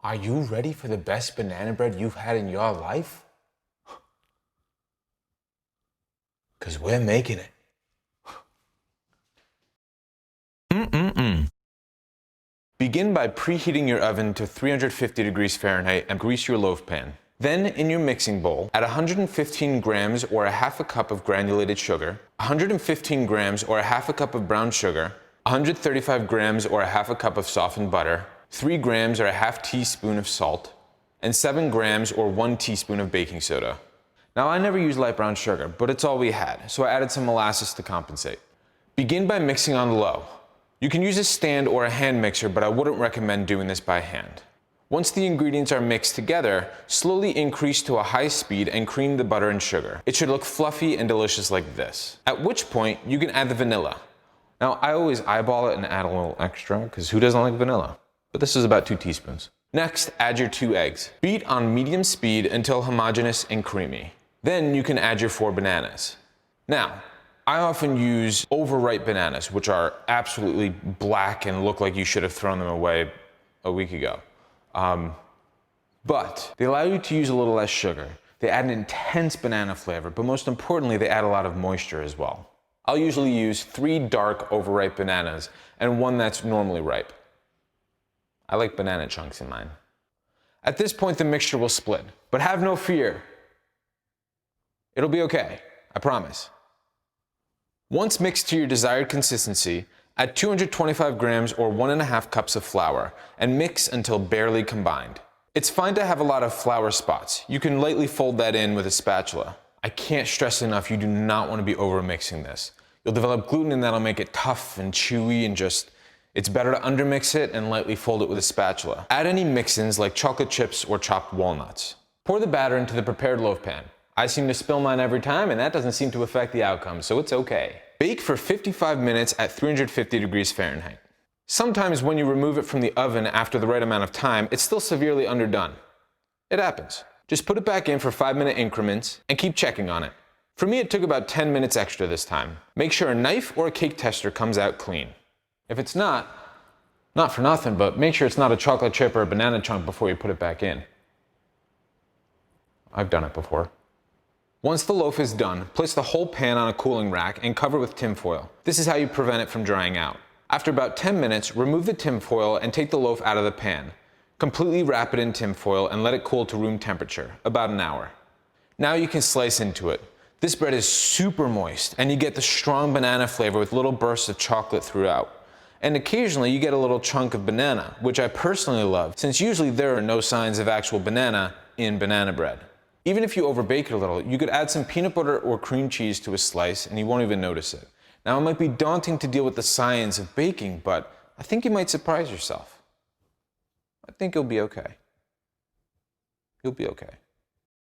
Are you ready for the best banana bread you've had in your life? Because we're making it. Begin by preheating your oven to 350 degrees Fahrenheit and grease your loaf pan. Then, in your mixing bowl, add 115 grams or a half a cup of granulated sugar, 115 grams or a half a cup of brown sugar, 135 grams or a half a cup of softened butter, 3 grams or a half teaspoon of salt, and 7 grams or 1 teaspoon of baking soda. Now, I never use light brown sugar, but it's all we had, so I added some molasses to compensate. Begin by mixing on low. You can use a stand or a hand mixer, but I wouldn't recommend doing this by hand. Once the ingredients are mixed together, slowly increase to a high speed and cream the butter and sugar. It should look fluffy and delicious like this. At which point, you can add the vanilla. Now, I always eyeball it and add a little extra, because who doesn't like vanilla? But this is about 2 teaspoons. Next, add your 2 eggs. Beat on medium speed until homogeneous and creamy. Then you can add your 4 bananas. Now, I often use overripe bananas, which are absolutely black and look like you should have thrown them away a week ago. But they allow you to use a little less sugar. They add an intense banana flavor, but most importantly, they add a lot of moisture as well. I'll usually use 3 dark overripe bananas and 1 that's normally ripe. I like banana chunks in mine. At this point, the mixture will split, but have no fear. It'll be okay, I promise. Once mixed to your desired consistency, add 225 grams or 1.5 cups of flour and mix until barely combined. It's fine to have a lot of flour spots. You can lightly fold that in with a spatula. I can't stress enough, you do not want to be over mixing this. You'll develop gluten and that'll make it tough and chewy and it's better to undermix it and lightly fold it with a spatula. Add any mix-ins like chocolate chips or chopped walnuts. Pour the batter into the prepared loaf pan. I seem to spill mine every time and that doesn't seem to affect the outcome, so it's okay. Bake for 55 minutes at 350 degrees Fahrenheit. Sometimes when you remove it from the oven after the right amount of time, it's still severely underdone. It happens. Just put it back in for 5-minute increments and keep checking on it. For me, it took about 10 minutes extra this time. Make sure a knife or a cake tester comes out clean. If it's not for nothing, but make sure it's not a chocolate chip or a banana chunk before you put it back in. I've done it before. Once the loaf is done, place the whole pan on a cooling rack and cover with tinfoil. This is how you prevent it from drying out. After about 10 minutes, remove the tinfoil and take the loaf out of the pan. Completely wrap it in tinfoil and let it cool to room temperature, about an hour. Now you can slice into it. This bread is super moist and you get the strong banana flavor with little bursts of chocolate throughout. And occasionally you get a little chunk of banana, which I personally love, since usually there are no signs of actual banana in banana bread. Even if you overbake it a little, you could add some peanut butter or cream cheese to a slice and you won't even notice it. Now, it might be daunting to deal with the science of baking, but I think you might surprise yourself. I think you'll be okay. You'll be okay.